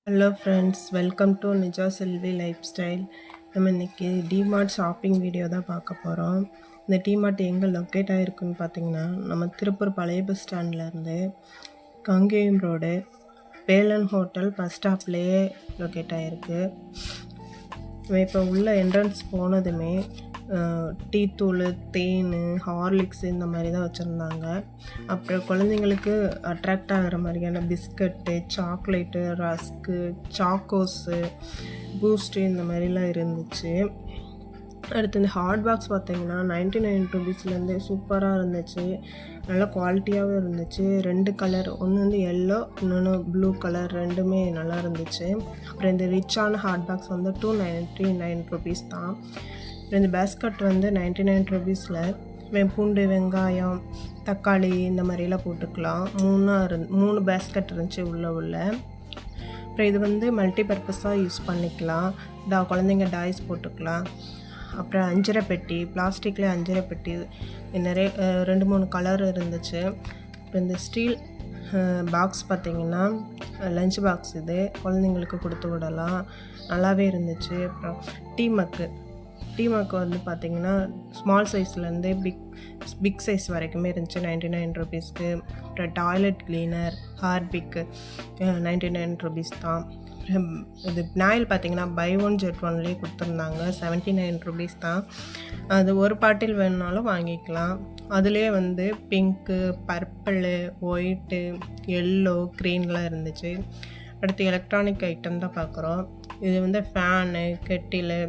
Hello friends, welcome to Nija Selvi life style. நம்ம இன்றைக்கி DMart shopping video தான் பார்க்க போகிறோம். இந்த டிமார்ட் எங்கே லொக்கேட் ஆகிருக்குன்னு பார்த்தீங்கன்னா, நம்ம திருப்பூர் பழைய பஸ் ஸ்டாண்ட்லேருந்து Kangeyam road Velan hotel bus ஸ்டாப்லேயே லொக்கேட் ஆகிருக்கு. இப்போ உள்ள என்ட்ரன்ஸ் போனதுமே டீ தூள், தேன், ஹார்லிக்ஸ் இந்த மாதிரி தான் வச்சுருந்தாங்க. அப்புறம் குழந்தைங்களுக்கு அட்ராக்ட் ஆகிற மாதிரியான பிஸ்கட்டு, சாக்லேட்டு, ரஸ்க்கு, சாக்கோஸு, பூஸ்ட்டு இந்த மாதிரிலாம் இருந்துச்சு. அடுத்து இந்த ஹாட் பாக்ஸ் பார்த்திங்கன்னா 99 ருபீஸ்லேருந்து சூப்பராக இருந்துச்சு. நல்லா குவாலிட்டியாகவும் இருந்துச்சு. 2 கலர், ஒன்று வந்து எல்லோ, இன்னொன்று ப்ளூ கலர், ரெண்டுமே நல்லா இருந்துச்சு. அப்புறம் இந்த ரிச்சான ஹாட் பாக்ஸ் வந்து 299 ருபீஸ் தான். அப்புறம் இந்த பேஸ்கட் வந்து 99 ருபீஸில் பூண்டு, வெங்காயம், தக்காளி இந்த மாதிரிலாம் போட்டுக்கலாம். 3 பேஸ்கட் இருந்துச்சு உள்ள. அப்புறம் இது வந்து மல்டி பர்பஸாக யூஸ் பண்ணிக்கலாம். குழந்தைங்க டாய்ஸ் போட்டுக்கலாம். அப்புறம் அஞ்சரை பெட்டி, பிளாஸ்டிக்கில் அஞ்சரை பெட்டி நிறைய 2-3 கலர் இருந்துச்சு. அப்புறம் இந்த ஸ்டீல் பாக்ஸ் பார்த்திங்கன்னா லஞ்ச் பாக்ஸ், இது குழந்தைங்களுக்கு கொடுத்து விடலாம், நல்லாவே இருந்துச்சு. அப்புறம் டீ மக்கு வந்து பார்த்திங்கன்னா ஸ்மால் சைஸ்லேருந்து பிக் சைஸ் வரைக்குமே இருந்துச்சு 99 ருபீஸ்க்கு. அப்புறம் டாய்லெட் கிளீனர், ஹார்பிக்கு 99 ருபீஸ் தான். இது நாயில் பார்த்திங்கன்னா பை ஒன் ஜெட் ஒன்லேயே கொடுத்துருந்தாங்க, 79 ருபீஸ் தான். அது ஒரு பாட்டில் வேணுனாலும் வாங்கிக்கலாம். அதுலேயே வந்து பிங்க்கு, பர்பிளு, ஒயிட்டு, எல்லோ, க்ரீன்லாம் இருந்துச்சு. அடுத்து எலக்ட்ரானிக் ஐட்டம் தான் பார்க்குறோம். இது வந்து ஃபேனு, கெட்டிலு,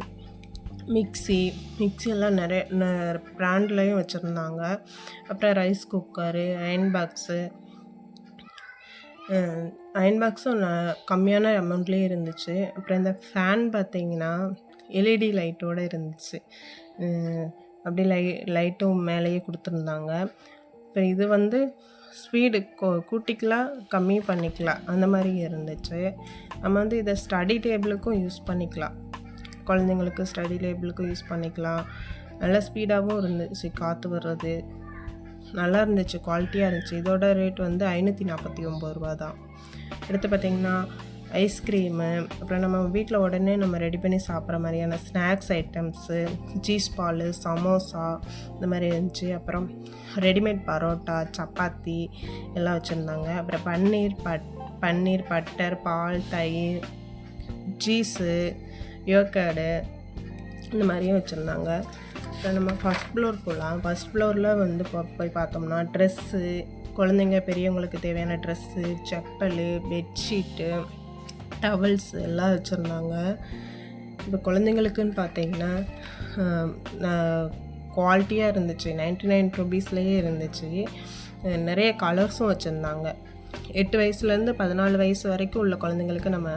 மிக்சி எல்லாம் நிறைய ப்ராண்ட்லேயும் வச்சுருந்தாங்க. அப்புறம் ரைஸ் குக்கரு, அயன் பாக்ஸும் கம்மியான அமௌண்ட்லேயே இருந்துச்சு. அப்புறம் இந்த ஃபேன் பார்த்திங்கன்னா எல்இடி லைட்டோடு இருந்துச்சு. அப்படி லைட்டும் மேலேயே கொடுத்துருந்தாங்க. இப்போ இது வந்து ஸ்பீடு கூட்டிக்கலாம், கம்மி பண்ணிக்கலாம், அந்த மாதிரி இருந்துச்சு. நம்ம வந்து இதை ஸ்டடி டேபிளுக்கும் யூஸ் பண்ணிக்கலாம். குழந்தைங்களுக்கு ஸ்டடி டேபிளுக்கும் யூஸ் பண்ணிக்கலாம். நல்லா ஸ்பீடாகவும் இருந்துச்சு, காற்று வர்றது நல்லா இருந்துச்சு, குவாலிட்டியாக இருந்துச்சு. இதோட ரேட் வந்து 549 ரூபா தான். அடுத்து பார்த்திங்கன்னா ஐஸ்கிரீமு, அப்புறம் நம்ம வீட்டில் உடனே நம்ம ரெடி பண்ணி சாப்பிட்ற மாதிரியான snacks items, cheese ball, samosa இந்த மாதிரி இருந்துச்சு. அப்புறம் ரெடிமேட் பரோட்டா, சப்பாத்தி எல்லாம் வச்சுருந்தாங்க. அப்புறம் பன்னீர், பட்டர், பால், தயிர், சீஸு, யோகர்டு இந்த மாதிரியும் வச்சுருந்தாங்க. இப்போ நம்ம ஃபஸ்ட் ஃப்ளோர் போகலாம். ஃபஸ்ட் ஃப்ளோரில் வந்து போய் பார்த்தோம்னா ட்ரெஸ்ஸு, குழந்தைங்க பெரியவங்களுக்கு தேவையான ட்ரெஸ்ஸு, செப்பல், பெட்ஷீட்டு, டவல்ஸ் எல்லாம் வச்சுருந்தாங்க. இப்போ குழந்தைங்களுக்குன்னு பார்த்தீங்கன்னா குவாலிட்டியாக இருந்துச்சு, 99 ருபீஸ்லேயே இருந்துச்சு. நிறைய கலர்ஸும் வச்சுருந்தாங்க. 8 வயசுலேருந்து 14 வயசு வரைக்கும் உள்ள குழந்தைங்களுக்கு நம்ம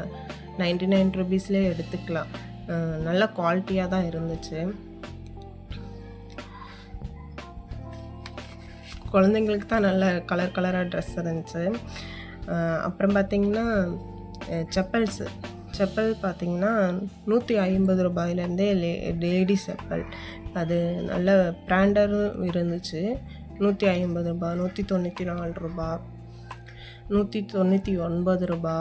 99 ருபீஸ்லேயே எடுத்துக்கலாம். நல்ல குவாலிட்டியாக தான் இருந்துச்சு. குழந்தைங்களுக்கு தான் நல்ல கலராக ட்ரெஸ் இருந்துச்சு. அப்புறம் பார்த்திங்கன்னா செப்பல் பார்த்திங்கன்னா 150 ரூபாயிலேருந்தே லேடிஸ் செப்பல், அது நல்ல பிராண்டரும் இருந்துச்சு. 150 ரூபா, 194 ரூபா, 199 ரூபா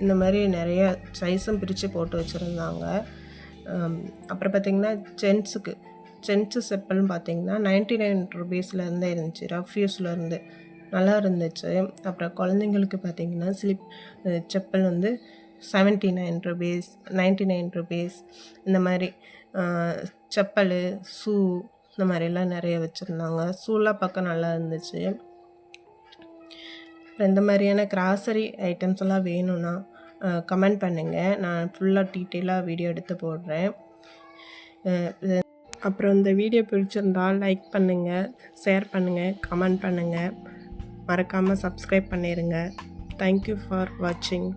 இந்த மாதிரி நிறைய சைஸும் பிரித்து போட்டு வச்சுருந்தாங்க. அப்புறம் பார்த்திங்கன்னா ஜென்ஸு செப்பல்னு பார்த்திங்கன்னா 99 ருபீஸ்லேருந்தே இருந்துச்சு, ரஃப் யூஸ்லேருந்து நல்லா இருந்துச்சு. அப்புறம் குழந்தைங்களுக்கு பார்த்திங்கன்னா செப்பல் வந்து 79 ருபீஸ், 99 ருபீஸ் இந்த மாதிரி செப்பல், ஷூ இந்த மாதிரிலாம் நிறைய வச்சுருந்தாங்க. ஷூலாம் பார்க்க நல்லா இருந்துச்சு. இந்த மாதிரியான கிராசரி ஐட்டம்ஸ் எல்லாம் வேணும்னா கமெண்ட் பண்ணுங்கள், நான் ஃபுல்லாக டீட்டெயிலாக வீடியோ எடுத்து போடுறேன். அப்புறம் இந்த வீடியோ பிடிச்சிருந்தால் லைக் பண்ணுங்கள், ஷேர் பண்ணுங்கள், கமெண்ட் பண்ணுங்கள், மறக்காமல் சப்ஸ்கிரைப் பண்ணிடுங்க. தேங்க்யூ ஃபார் வாட்சிங்.